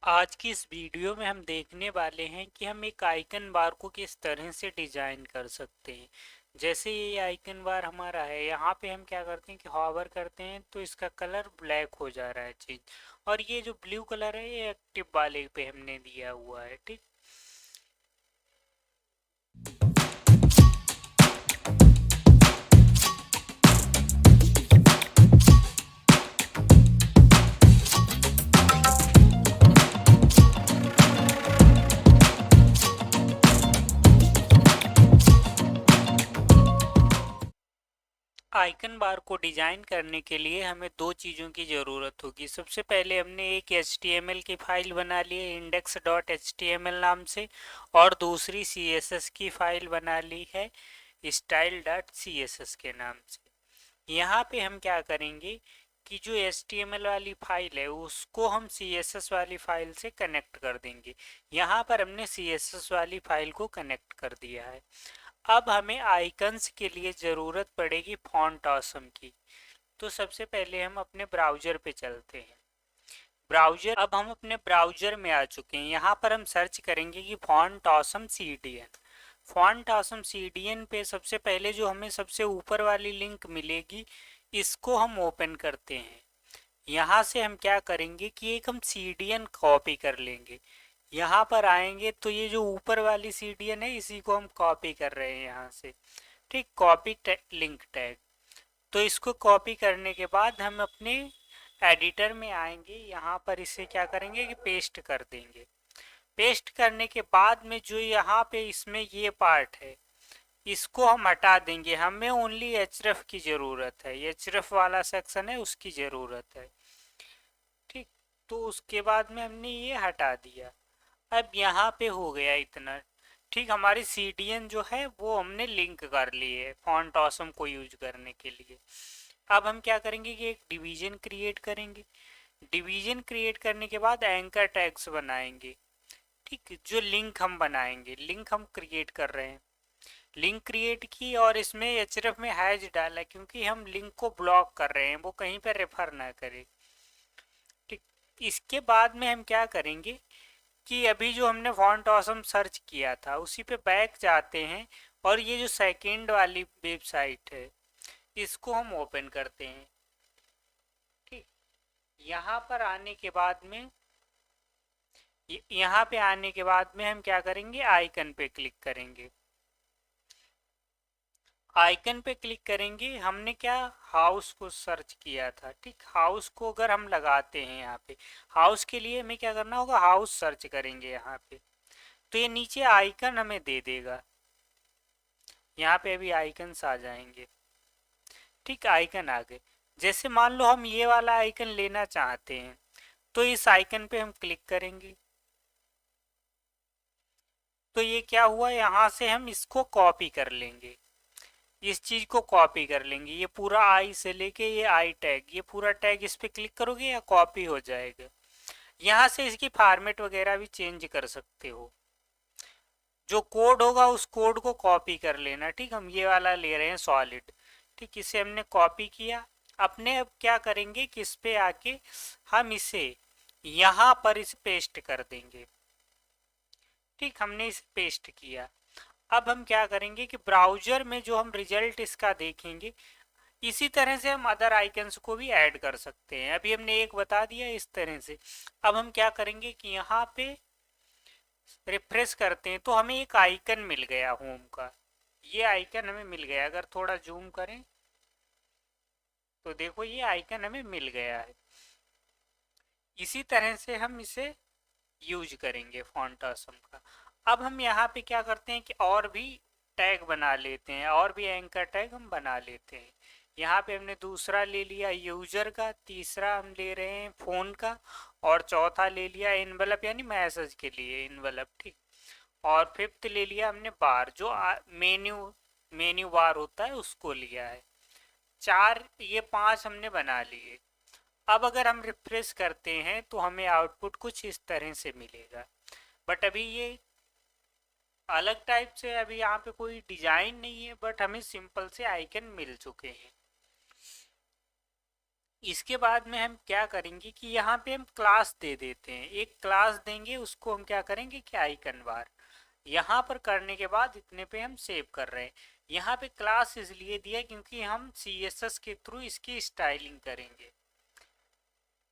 आज की इस वीडियो में हम देखने वाले हैं कि हम एक आइकन बार को किस तरह से डिजाइन कर सकते हैं। जैसे ये आइकन बार हमारा है, यहाँ पे हम क्या करते हैं कि हॉवर करते हैं तो इसका कलर ब्लैक हो जा रहा है चेंज। और ये जो ब्लू कलर है ये एक्टिव वाले पे हमने दिया हुआ है, ठीक। आइकन बार को डिजाइन करने के लिए हमें दो चीज़ों की ज़रूरत होगी। सबसे पहले हमने एक HTML की फाइल बना ली है index.html नाम से, और दूसरी CSS की फाइल बना ली है style.css के नाम से। यहाँ पे हम क्या करेंगे कि जो HTML वाली फाइल है उसको हम CSS वाली फाइल से कनेक्ट कर देंगे। यहाँ पर हमने CSS वाली फाइल को कनेक्ट कर दिया है। अब हमें आइकन्स के लिए ज़रूरत पड़ेगी फॉन्ट ऑसम की। तो सबसे पहले हम अपने ब्राउज़र पे चलते हैं। अब हम अपने ब्राउज़र में आ चुके हैं। यहाँ पर हम सर्च करेंगे कि font awesome CDN। Font awesome CDN पे सबसे पहले जो हमें सबसे ऊपर वाली लिंक मिलेगी, इसको हम ओपन करते हैं। यहाँ से हम क्या करेंगे कि एक हम CDN कॉपी कर लेंगे। यहाँ पर आएंगे तो ये जो ऊपर वाली CDN है इसी को हम कॉपी कर रहे हैं यहाँ से, ठीक। Copy link tag. तो इसको कॉपी करने के बाद हम अपने एडिटर में आएंगे, यहाँ पर इसे क्या करेंगे कि पेस्ट कर देंगे। पेस्ट करने के बाद में जो यहाँ पे इसमें ये पार्ट है इसको हम हटा देंगे। हमें ओनली href की ज़रूरत है, href वाला सेक्शन है उसकी ज़रूरत है, ठीक। तो उसके बाद में हमने ये हटा दिया। अब यहाँ पे हो गया इतना, ठीक। हमारी CDN जो है वो हमने लिंक कर ली है फॉन्ट ऑसम को यूज करने के लिए। अब हम क्या करेंगे कि एक डिवीजन क्रिएट करेंगे। डिवीजन क्रिएट करने के बाद एंकर टैग्स बनाएंगे, ठीक। जो लिंक हम बनाएंगे, लिंक हम क्रिएट कर रहे हैं, लिंक क्रिएट की और इसमें href में हैज डाला क्योंकि हम लिंक को ब्लॉक कर रहे हैं, वो कहीं पर रेफर ना करे, ठीक। इसके बाद में हम क्या करेंगे कि अभी जो हमने फॉन्ट ऑसम सर्च किया था उसी पे बैक जाते हैं, और ये जो सेकंड वाली वेबसाइट है इसको हम ओपन करते हैं, ठीक। यहाँ पर आने के बाद में यहाँ पे आने के बाद में हम क्या करेंगे, आइकन पे क्लिक करेंगे। आइकन पे क्लिक करेंगे, हमने क्या हाउस को सर्च किया था, ठीक। हाउस को अगर हम लगाते हैं यहाँ पे, हाउस के लिए हमें क्या करना होगा, हाउस सर्च करेंगे यहाँ पे, तो ये नीचे आइकन हमें दे देगा। यहाँ पे अभी आइकन्स आ जाएंगे, ठीक। आइकन आ गए। जैसे मान लो हम ये वाला आइकन लेना चाहते हैं तो इस आइकन पे हम क्लिक करेंगे, तो ये क्या हुआ, यहाँ से हम इसको कॉपी कर लेंगे, इस चीज को कॉपी कर लेंगे। ये पूरा आई से लेके ये आई टैग, ये पूरा टैग इस पे क्लिक करोगे या कॉपी हो जाएगा। यहाँ से इसकी फॉर्मेट वगैरह भी चेंज कर सकते हो। जो कोड होगा उस कोड को कॉपी कर लेना, ठीक। हम ये वाला ले रहे हैं सॉलिड, ठीक। इसे हमने कॉपी किया। अपने अब क्या करेंगे कि इस पे आके हम इसे यहाँ पर इसे पेस्ट कर देंगे, ठीक। हमने इसे पेस्ट किया। अब हम क्या करेंगे कि ब्राउजर में जो हम रिजल्ट इसका देखेंगे, इसी तरह से हम अदर आइकन्स को भी ऐड कर सकते हैं। अभी हमने एक बता दिया इस तरह से। अब हम क्या करेंगे कि यहाँ पे रिफ्रेश करते हैं तो हमें एक आइकन मिल गया होम का, ये आइकन हमें मिल गया। अगर थोड़ा जूम करें तो देखो ये आइकन हमें मिल गया है। इसी तरह से हम इसे यूज करेंगे फॉन्ट ऑसम का। अब हम यहाँ पे क्या करते हैं कि और भी टैग बना लेते हैं, और भी एंकर टैग हम बना लेते हैं। यहाँ पे हमने दूसरा ले लिया यूजर का, तीसरा हम ले रहे हैं फोन का, और चौथा ले लिया इनवलप यानी मैसेज के लिए इनवलप, ठीक। और फिफ्थ ले लिया हमने बार, जो मेन्यू मेन्यू बार होता है उसको लिया है। चार, ये पांच हमने बना लिए। अब अगर हम रिफ्रेश करते हैं तो हमें आउटपुट कुछ इस तरह से मिलेगा। बट अभी ये अलग टाइप से, अभी यहाँ पे कोई डिजाइन नहीं है, बट हमें सिंपल से आइकन मिल चुके हैं। इसके बाद में हम क्या करेंगे कि यहाँ पे हम क्लास दे देते हैं, एक क्लास देंगे, उसको हम क्या करेंगे कि आइकन बार। यहाँ पर करने के बाद इतने पे हम सेव कर रहे हैं। यहाँ पे क्लास इसलिए दिया क्योंकि हम CSS के थ्रू इसकी स्टाइलिंग करेंगे।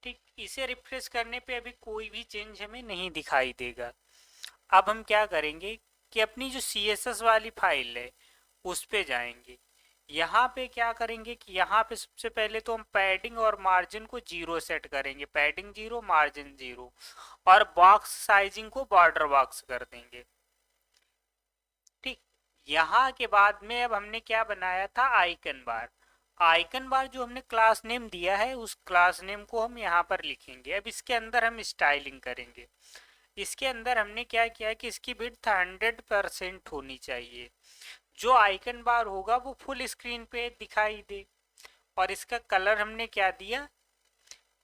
ठीक, इसे रिफ्रेश करने पे अभी कोई भी चेंज हमें नहीं दिखाई देगा। अब हम क्या करेंगे कि अपनी जो CSS वाली फाइल है उस पे जाएंगे। यहाँ पे क्या करेंगे कि यहाँ पे सबसे पहले तो हम पैडिंग और मार्जिन को 0 सेट करेंगे, पैडिंग 0 मार्जिन 0, और बॉक्स साइजिंग को बॉर्डर बॉक्स कर देंगे। ठीक, यहाँ के बाद में अब हमने क्या बनाया था, आइकन बार। आइकन बार जो हमने क्लास नेम दिया है उस क्लास नेम को हम यहाँ पर लिखेंगे। अब इसके अंदर हम स्टाइलिंग करेंगे। इसके अंदर हमने क्या किया कि इसकी विड्थ 100% होनी चाहिए, जो आइकन बार होगा वो फुल स्क्रीन पे दिखाई दे। और इसका कलर हमने क्या दिया,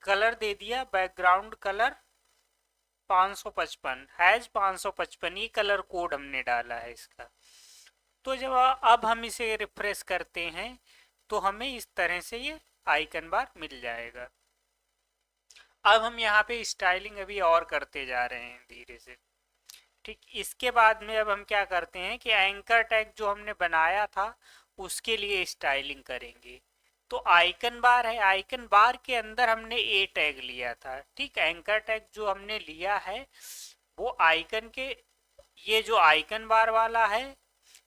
कलर दे दिया बैकग्राउंड कलर 555 हैज 555, ये कलर कोड हमने डाला है इसका। तो जब अब हम इसे रिफ्रेश करते हैं तो हमें इस तरह से ये आइकन बार मिल जाएगा। अब हम यहाँ पे स्टाइलिंग अभी और करते जा रहे हैं धीरे से। ठीक, इसके बाद में अब हम क्या करते हैं कि एंकर टैग जो हमने बनाया था उसके लिए स्टाइलिंग करेंगे। तो आइकन बार है, आइकन बार के अंदर हमने ए टैग लिया था। ठीक, एंकर टैग जो हमने लिया है वो आइकन के, ये जो आइकन बार वाला है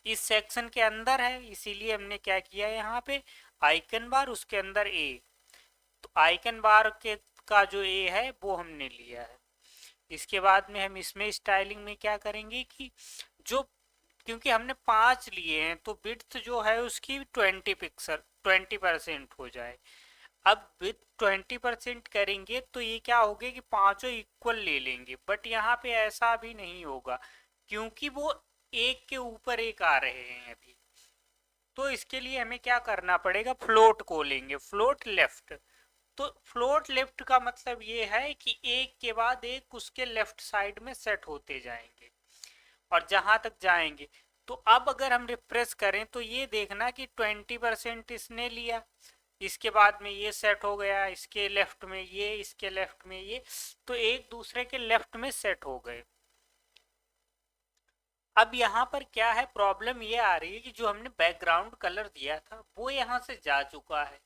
इस सेक्शन के अंदर है, इसीलिए हमने क्या किया यहाँ पे आइकन बार उसके अंदर ए। तो आइकन बार के का जो ए है वो हमने लिया है। इसके बाद में हम इसमें स्टाइलिंग में क्या करेंगे कि जो, क्योंकि हमने 5 लिए हैं तो विड्थ जो है उसकी 20% हो जाए। अब विथ 20% करेंगे तो ये क्या होगा कि पांचों इक्वल ले लेंगे, बट यहाँ पे ऐसा भी नहीं होगा क्योंकि वो एक के ऊपर एक आ रहे हैं अभी। तो इसके लिए हमें क्या करना पड़ेगा, फ्लोट को लेंगे, फ्लोट लेफ्ट। तो फ्लोट लेफ्ट का मतलब ये है कि एक के बाद एक उसके लेफ्ट साइड में सेट होते जाएंगे और जहां तक जाएंगे। तो अब अगर हम रिफ्रेश करें तो ये देखना कि 20% इसने लिया, इसके बाद में ये सेट हो गया, इसके लेफ्ट में ये, इसके लेफ्ट में ये, तो एक दूसरे के लेफ्ट में सेट हो गए। अब यहाँ पर क्या है, प्रॉब्लम ये आ रही है कि जो हमने बैकग्राउंड कलर दिया था वो यहाँ से जा चुका है।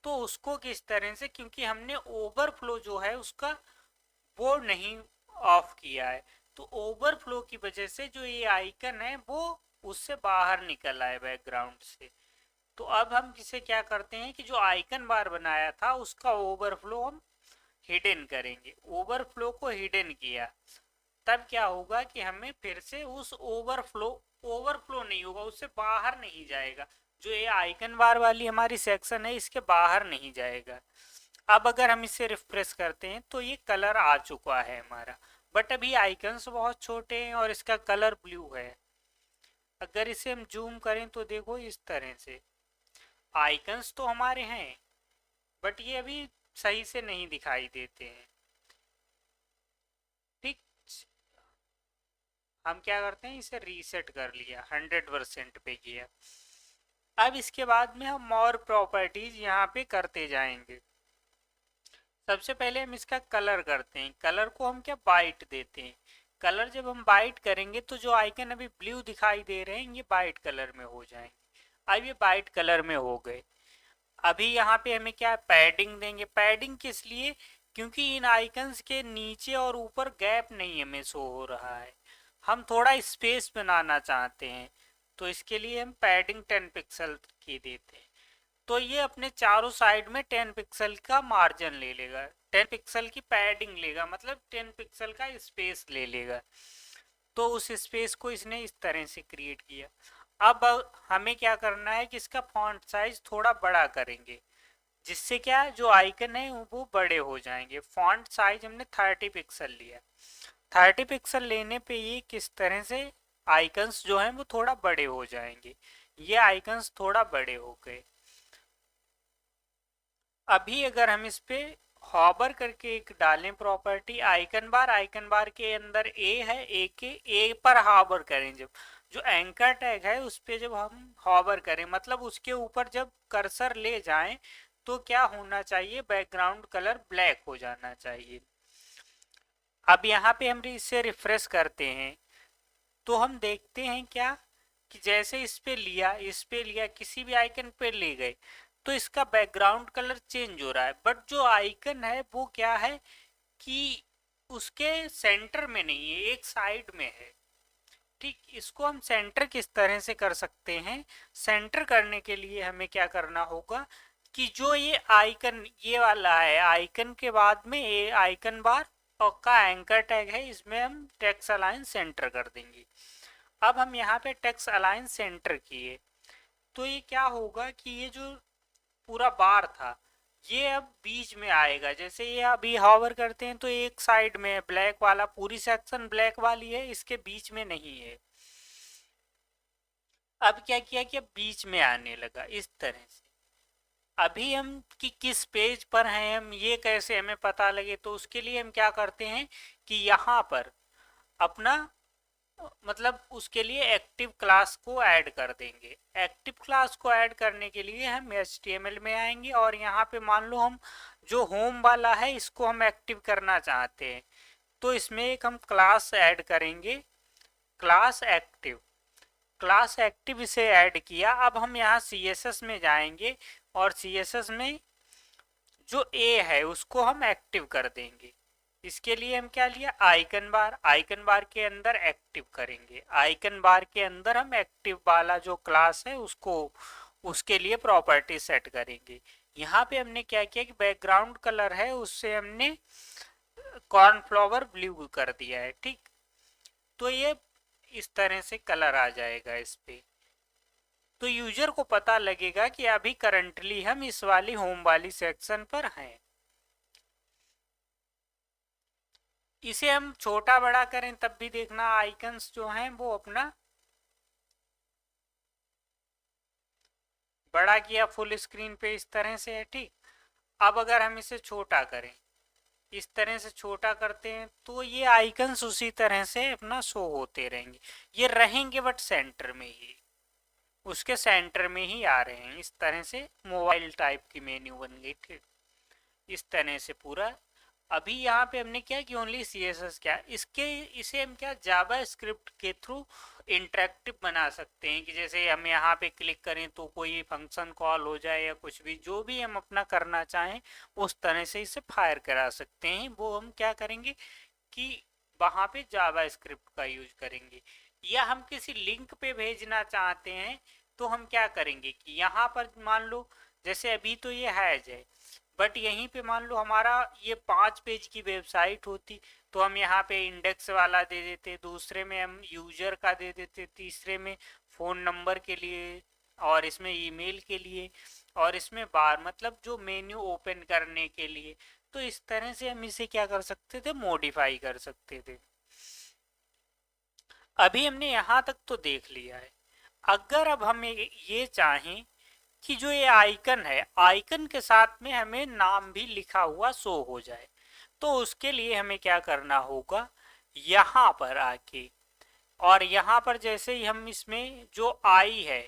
तो उसको किस तरह से, क्योंकि हमने ओवरफ्लो जो है उसका वो नहीं ऑफ किया है, तो ओवरफ्लो की वजह से जो ये आइकन है वो उससे बाहर निकल आए बैकग्राउंड से। तो अब हम इसे क्या करते हैं कि जो आइकन बार बनाया था उसका ओवरफ्लो हम हिडन करेंगे। ओवरफ्लो को हिडन किया तब क्या होगा कि हमें फिर से उस ओवरफ्लो, ओवरफ्लो नहीं होगा, उससे बाहर नहीं जाएगा। जो ये आइकन बार वाली हमारी सेक्शन है इसके बाहर नहीं जाएगा। अब अगर हम इसे रिफ्रेश करते हैं तो ये कलर आ चुका है हमारा, बट अभी आइकन्स बहुत छोटे हैं और इसका कलर ब्लू है। अगर इसे हम जूम करें तो देखो इस तरह से आइकन्स तो हमारे हैं बट ये अभी सही से नहीं दिखाई देते हैं। ठीक, हम क्या करते हैं इसे रीसेट कर लिया, 100% पे किया। अब इसके बाद में हम और प्रॉपर्टीज यहाँ पे करते जाएंगे। सबसे पहले हम इसका कलर करते हैं, कलर को हम क्या वाइट देते हैं। कलर जब हम वाइट करेंगे तो जो आइकन अभी ब्लू दिखाई दे रहे हैं ये वाइट कलर में हो जाएंगे। अब ये वाइट कलर में हो गए। अभी यहाँ पे हमें क्या पैडिंग देंगे, पैडिंग किस लिए, क्योंकि इन आइकन्स के नीचे और ऊपर गैप नहीं हमें शो हो रहा है, हम थोड़ा स्पेस बनाना चाहते हैं, तो इसके लिए हम पैडिंग 10 पिक्सल की देते हैं। तो ये अपने चारों साइड में 10 पिक्सल का मार्जिन ले लेगा, 10 पिक्सल की पैडिंग लेगा, मतलब 10 पिक्सल का स्पेस ले लेगा। तो उस स्पेस को इसने इस तरह से क्रिएट किया। अब हमें क्या करना है कि इसका फॉन्ट साइज थोड़ा बड़ा करेंगे, जिससे क्या जो आइकन है वो बड़े हो जाएंगे। फॉन्ट साइज हमने 30 पिक्सल लिया, 30 पिक्सल लेने पे ये किस तरह से आइकन्स जो हैं वो थोड़ा बड़े हो जाएंगे। ये आइकन्स थोड़ा बड़े हो गए। अभी अगर हम इस पे हॉबर करके एक डालें प्रॉपर्टी आइकन बार के अंदर ए है, ए के ए पर हॉबर करें, जब जो एंकर टैग है उस पे जब हम हॉबर करें मतलब उसके ऊपर जब कर्सर ले जाएं तो क्या होना चाहिए, बैकग्राउंड कलर ब्लैक हो जाना चाहिए। अब यहाँ पे हम इसे रिफ्रेश करते हैं तो हम देखते हैं क्या कि जैसे इस पे लिया किसी भी आइकन पे ले गए तो इसका बैकग्राउंड कलर चेंज हो रहा है, बट जो आइकन है वो क्या है कि उसके सेंटर में नहीं है, एक साइड में है। ठीक, इसको हम सेंटर किस तरह से कर सकते हैं, सेंटर करने के लिए हमें क्या करना होगा कि जो ये आइकन ये वाला है, आइकन के बाद में ये आइकन बार और का एंकर टैग है, इसमें हम टेक्स्ट अलाइन सेंटर कर देंगे। अब हम यहाँ पे टेक्स्ट अलाइन सेंटर किए तो ये क्या होगा कि ये जो पूरा बार था ये अब बीच में आएगा। जैसे ये अभी हॉवर करते हैं तो एक साइड में ब्लैक वाला, पूरी सेक्शन ब्लैक वाली है, इसके बीच में नहीं है। अब क्या किया कि अब बीच में आने लगा इस तरह से। अभी हम कि किस पेज पर हैं हम ये कैसे हमें पता लगे, तो उसके लिए हम क्या करते हैं कि यहाँ पर अपना मतलब उसके लिए एक्टिव क्लास को ऐड कर देंगे। एक्टिव क्लास को ऐड करने के लिए हम HTML में आएंगे और यहाँ पे मान लो हम जो होम वाला है इसको हम एक्टिव करना चाहते हैं तो इसमें एक हम क्लास ऐड करेंगे, क्लास एक्टिव। क्लास एक्टिव इसे ऐड किया। अब हम यहाँ CSS में जाएंगे और CSS में जो A है उसको हम एक्टिव कर देंगे। इसके लिए हम क्या लिया, आइकन बार। आइकन बार के अंदर एक्टिव करेंगे, आइकन बार के अंदर हम एक्टिव वाला जो क्लास है उसको उसके लिए प्रॉपर्टी सेट करेंगे। यहाँ पे हमने क्या किया कि बैकग्राउंड कलर है उससे हमने कॉर्नफ्लावर ब्लू कर दिया है। ठीक, तो ये इस तरह से कलर आ जाएगा इस पे, तो यूजर को पता लगेगा कि अभी करंटली हम इस वाली होम वाली सेक्शन पर हैं। इसे हम छोटा बड़ा करें तब भी देखना आइकन्स जो हैं वो अपना बड़ा किया फुल स्क्रीन पे इस तरह से है। ठीक, अब अगर हम इसे छोटा करें, इस तरह से छोटा करते हैं तो ये आइकन्स उसी तरह से अपना शो होते रहेंगे। ये रहेंगे बट सेंटर में ही, उसके सेंटर में ही आ रहे हैं। इस तरह से मोबाइल टाइप की मेन्यू बन गई। ठीक, इस तरह से पूरा। अभी यहाँ पे हमने क्या कि ओनली CSS क्या इसके इसे हम क्या जावा स्क्रिप्ट के थ्रू इंटरेक्टिव बना सकते हैं कि जैसे हम यहाँ पे क्लिक करें तो कोई फंक्शन कॉल हो जाए या कुछ भी जो भी हम अपना करना चाहें उस तरह से इसे फायर करा सकते हैं। वो हम क्या करेंगे कि वहाँ पे जावा स्क्रिप्ट का यूज करेंगे। या हम किसी लिंक पे भेजना चाहते हैं तो हम क्या करेंगे कि यहाँ पर मान लो जैसे अभी तो ये है बट यहीं पे मान लो हमारा ये 5 पेज की वेबसाइट होती तो हम यहाँ पे इंडेक्स वाला दे देते, दूसरे में हम यूजर का दे देते, तीसरे में फ़ोन नंबर के लिए और इसमें ईमेल के लिए और इसमें बार मतलब जो मेन्यू ओपन करने के लिए। तो इस तरह से हम इसे क्या कर सकते थे, मॉडिफाई कर सकते थे। अभी हमने यहाँ तक तो देख लिया है। अगर अब हम ये चाहें कि जो ये आइकन है आइकन के साथ में हमें नाम भी लिखा हुआ शो हो जाए तो उसके लिए हमें क्या करना होगा, यहाँ पर आके और यहाँ पर जैसे ही हम इसमें जो आई है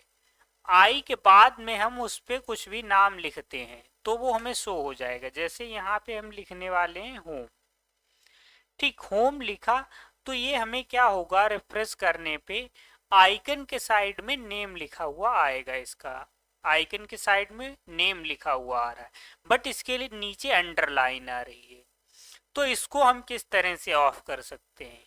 आई के बाद में हम उस पर कुछ भी नाम लिखते हैं तो वो हमें शो हो जाएगा। जैसे यहाँ पे हम लिखने वाले हैं होम। ठीक, होम लिखा तो ये हमें क्या होगा, रिफ्रेश करने पे आइकन के साइड में नेम लिखा हुआ आएगा। इसका आइकन के साइड में नेम लिखा हुआ आ रहा है बट इसके लिए नीचे अंडरलाइन आ रही है। तो इसको हम किस तरह से ऑफ कर सकते हैं,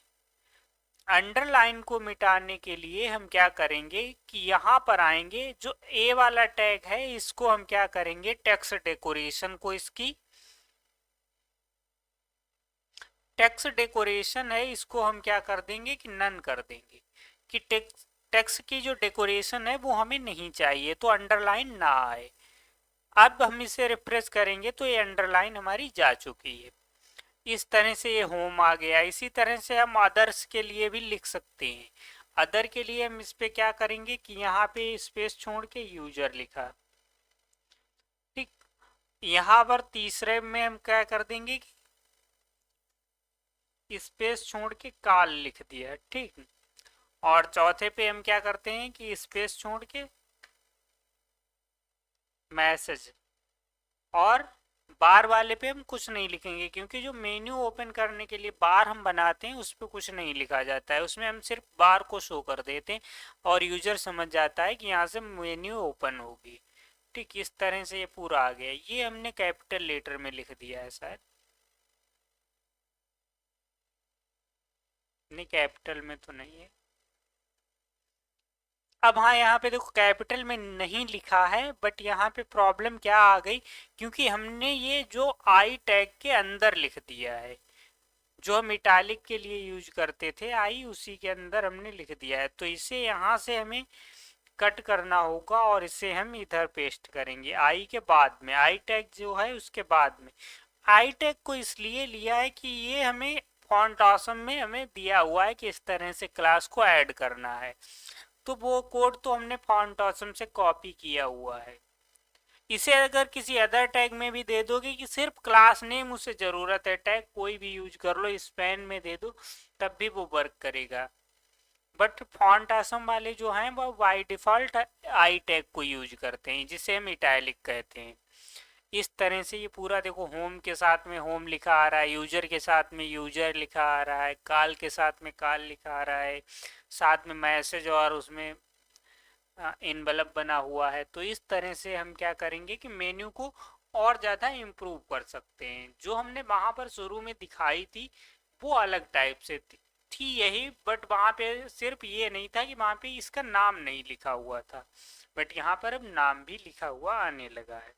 अंडरलाइन को मिटाने के लिए हम क्या करेंगे कि यहाँ पर आएंगे, जो ए वाला टैग है इसको हम क्या करेंगे, टेक्स्ट डेकोरेशन को इसकी टेक्स्ट डेकोरेशन है इसको हम क्या कर देंगे कि नन कर देंगे कि टेक्स्ट की जो डेकोरेशन है वो हमें नहीं चाहिए तो अंडरलाइन ना आए। अब हम इसे रिफ्रेश करेंगे तो ये अंडरलाइन हमारी जा चुकी है। इस तरह से ये होम आ गया। इसी तरह से हम अदर्स के लिए भी लिख सकते हैं। अदर के लिए हम इस पे क्या करेंगे कि यहाँ पे स्पेस छोड़ के यूजर लिखा। ठीक, यहाँ पर तीसरे में हम क्या कर देंगे कि स्पेस छोड़ के काल लिख दिया। ठीक, और चौथे पे हम क्या करते हैं कि स्पेस छोड़ के मैसेज और बार वाले पे हम कुछ नहीं लिखेंगे, क्योंकि जो मेन्यू ओपन करने के लिए बार हम बनाते हैं उस पर कुछ नहीं लिखा जाता है, उसमें हम सिर्फ बार को शो कर देते हैं और यूजर समझ जाता है कि यहाँ से मेन्यू ओपन होगी। ठीक इस तरह से ये पूरा आ गया। ये हमने कैपिटल लेटर में लिख दिया है शायद, नहीं कैपिटल में तो नहीं है। अब हाँ यहाँ पे देखो कैपिटल में नहीं लिखा है, बट यहाँ पे प्रॉब्लम क्या आ गई, क्योंकि हमने ये जो आई टैग के अंदर लिख दिया है, जो हम इटालिक के लिए यूज करते थे आई, उसी के अंदर हमने लिख दिया है। तो इसे यहाँ से हमें कट करना होगा और इसे हम इधर पेस्ट करेंगे आई के बाद में, आई टैग जो है उसके बाद में। आई टैग को इसलिए लिया है कि ये हमें फॉन्ट ऑसम में हमें दिया हुआ है कि इस तरह से क्लास को ऐड करना है, तो वो कोड तो हमने फॉन्ट ऑसम से कॉपी किया हुआ है। इसे अगर किसी अदर टैग में भी दे दोगे कि सिर्फ क्लास नेम उसे जरूरत है, टैग कोई भी यूज कर लो, स्पैन में दे दो, तब भी वो वर्क करेगा। बट फॉन्ट आसम वाले जो हैं वो बाई डिफॉल्ट आई टैग को यूज करते हैं, जिसे हम इटैलिक कहते हैं। इस तरह से ये पूरा देखो, होम के साथ में होम लिखा आ रहा है, यूजर के साथ में यूजर लिखा आ रहा है, कॉल के साथ में कॉल लिखा आ रहा है, साथ में मैसेज और उसमें इनवलप बना हुआ है। तो इस तरह से हम क्या करेंगे कि मेन्यू को और ज़्यादा इम्प्रूव कर सकते हैं। जो हमने वहाँ पर शुरू में दिखाई थी वो अलग टाइप से थी यही, बट वहाँ पे सिर्फ ये नहीं था कि वहाँ पे इसका नाम नहीं लिखा हुआ था, बट यहाँ पर अब नाम भी लिखा हुआ आने लगा है।